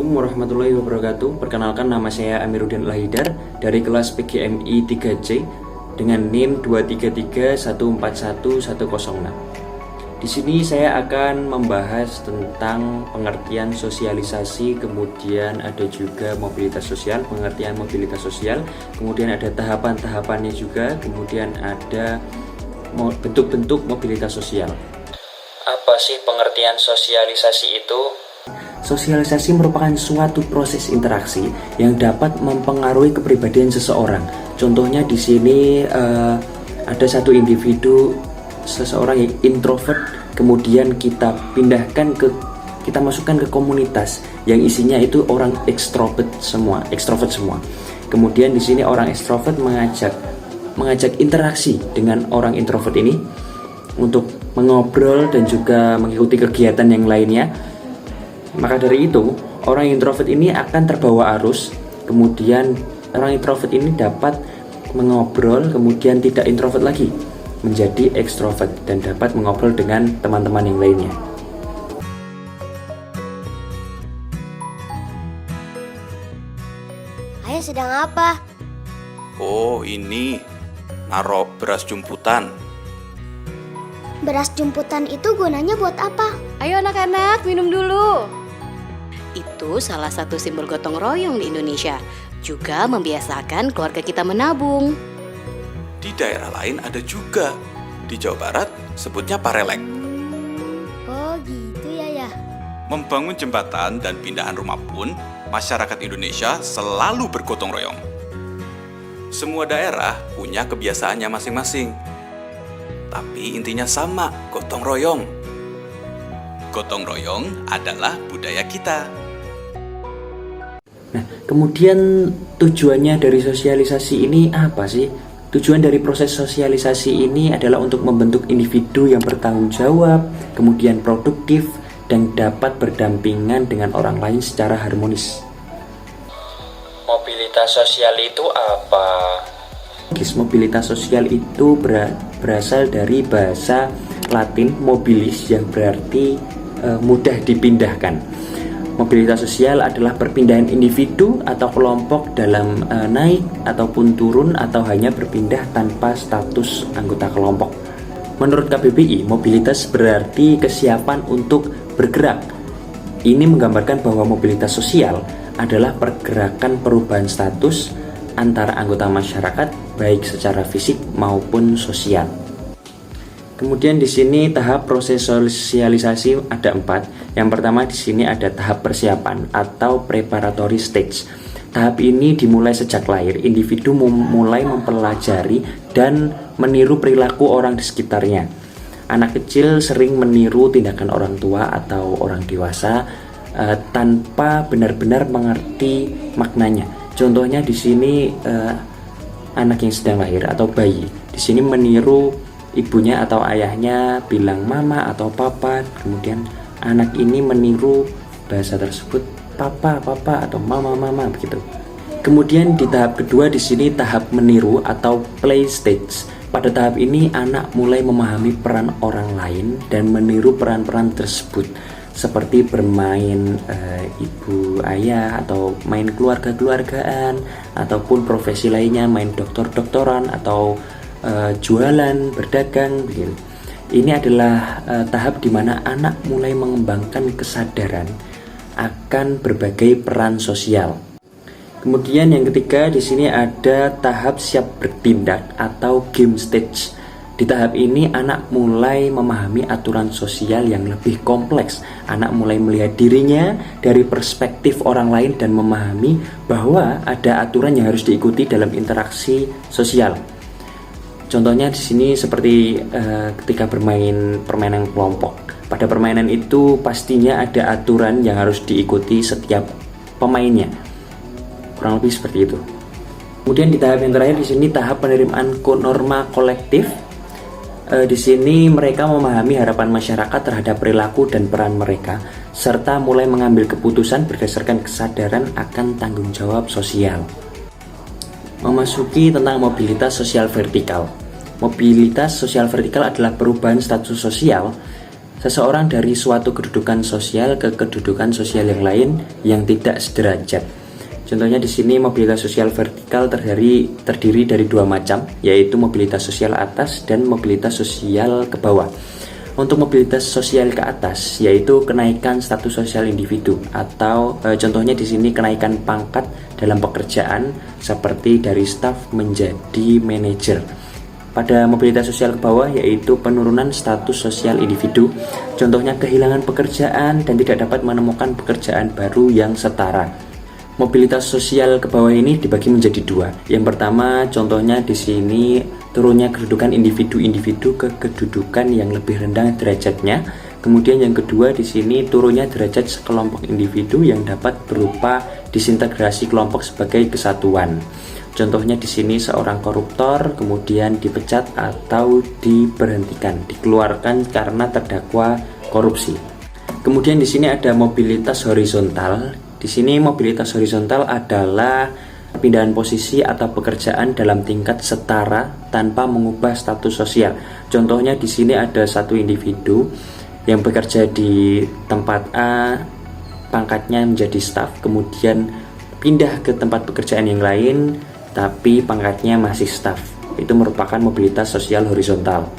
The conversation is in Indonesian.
Assalamualaikum warahmatullahi wabarakatuh. Perkenalkan, nama saya Amiruddin Al-Haidar dari kelas PGMI 3C dengan NIM 233141106. Di sini saya akan membahas tentang pengertian sosialisasi, kemudian ada juga mobilitas sosial, pengertian mobilitas sosial, kemudian ada tahapan-tahapannya juga, kemudian ada bentuk-bentuk mobilitas sosial. Apa sih pengertian sosialisasi itu? Sosialisasi merupakan suatu proses interaksi yang dapat mempengaruhi kepribadian seseorang. Contohnya di sini ada satu individu, seseorang yang introvert, kemudian kita masukkan ke komunitas yang isinya itu orang ekstrovert semua. Kemudian di sini orang ekstrovert mengajak interaksi dengan orang introvert ini untuk mengobrol dan juga mengikuti kegiatan yang lainnya. Maka dari itu, orang introvert ini akan terbawa arus, kemudian orang introvert ini dapat mengobrol, kemudian tidak introvert lagi, menjadi ekstrovert dan dapat mengobrol dengan teman-teman yang lainnya. Ayah sedang apa? Oh, ini naruh beras jumputan. Beras jumputan itu gunanya buat apa? Ayo anak-anak, minum dulu. Itu salah satu simbol gotong royong di Indonesia. Juga membiasakan keluarga kita menabung. Di daerah lain ada juga. Di Jawa Barat sebutnya parelek. Oh gitu ya. Membangun jembatan dan pindahan rumah pun, masyarakat Indonesia selalu bergotong royong. Semua daerah punya kebiasaannya masing-masing. Tapi intinya sama, gotong royong. Gotong royong adalah budaya kita. Nah, kemudian tujuannya dari sosialisasi ini apa sih? Tujuan dari proses sosialisasi ini adalah untuk membentuk individu yang bertanggung jawab, kemudian produktif, dan dapat berdampingan dengan orang lain secara harmonis. Mobilitas sosial itu apa? Mobilitas sosial itu berasal dari bahasa Latin mobilis yang berarti mudah dipindahkan. Mobilitas sosial adalah perpindahan individu atau kelompok dalam naik ataupun turun atau hanya berpindah tanpa status anggota kelompok. Menurut KBBI, mobilitas berarti kesiapan untuk bergerak. Ini menggambarkan bahwa mobilitas sosial adalah pergerakan perubahan status antara anggota masyarakat baik secara fisik maupun sosial. Kemudian di sini tahap proses sosialisasi ada 4. Yang pertama di sini ada tahap persiapan atau preparatory stage. Tahap ini dimulai sejak lahir. Individu mulai mempelajari dan meniru perilaku orang di sekitarnya. Anak kecil sering meniru tindakan orang tua atau orang dewasa tanpa benar-benar mengerti maknanya. Contohnya di sini anak yang sedang lahir atau bayi. Di sini meniru ibunya atau ayahnya bilang mama atau papa, kemudian anak ini meniru bahasa tersebut papa atau mama begitu. Kemudian di tahap kedua di sini tahap meniru atau play stage. Pada tahap ini anak mulai memahami peran orang lain dan meniru peran-peran tersebut seperti bermain ibu ayah atau main keluarga-keluargaan ataupun profesi lainnya, main dokter-dokteran atau jualan, berdagang begitu. Ini adalah tahap di mana anak mulai mengembangkan kesadaran akan berbagai peran sosial. Kemudian yang ketiga di sini ada tahap siap bertindak atau game stage. Di tahap ini anak mulai memahami aturan sosial yang lebih kompleks. Anak mulai melihat dirinya dari perspektif orang lain dan memahami bahwa ada aturan yang harus diikuti dalam interaksi sosial. Contohnya di sini seperti ketika bermain permainan kelompok. Pada permainan itu pastinya ada aturan yang harus diikuti setiap pemainnya. Kurang lebih seperti itu. Kemudian di tahap yang terakhir di sini tahap penerimaan norma kolektif. Di sini mereka memahami harapan masyarakat terhadap perilaku dan peran mereka, serta mulai mengambil keputusan berdasarkan kesadaran akan tanggung jawab sosial. Memasuki tentang mobilitas sosial vertikal. Mobilitas sosial vertikal adalah perubahan status sosial seseorang dari suatu kedudukan sosial ke kedudukan sosial yang lain yang tidak sederajat. Contohnya di sini mobilitas sosial vertikal terdiri dari dua macam, yaitu mobilitas sosial atas dan mobilitas sosial ke bawah. Untuk mobilitas sosial ke atas, yaitu kenaikan status sosial individu atau contohnya di sini kenaikan pangkat dalam pekerjaan seperti dari staf menjadi manajer. Pada mobilitas sosial ke bawah yaitu penurunan status sosial individu, contohnya kehilangan pekerjaan dan tidak dapat menemukan pekerjaan baru yang setara. Mobilitas sosial ke bawah ini dibagi menjadi dua. Yang pertama, contohnya di sini turunnya kedudukan individu-individu ke kedudukan yang lebih rendah derajatnya. Kemudian yang kedua di sini turunnya derajat sekelompok individu yang dapat berupa disintegrasi kelompok sebagai kesatuan. Contohnya di sini seorang koruptor kemudian dipecat atau diberhentikan, dikeluarkan karena terdakwa korupsi. Kemudian di sini ada mobilitas horizontal. Di sini mobilitas horizontal adalah pindahan posisi atau pekerjaan dalam tingkat setara tanpa mengubah status sosial. Contohnya di sini ada satu individu yang bekerja di tempat A, pangkatnya menjadi staf, kemudian pindah ke tempat pekerjaan yang lain tapi pangkatnya masih staf. Itu merupakan mobilitas sosial horizontal.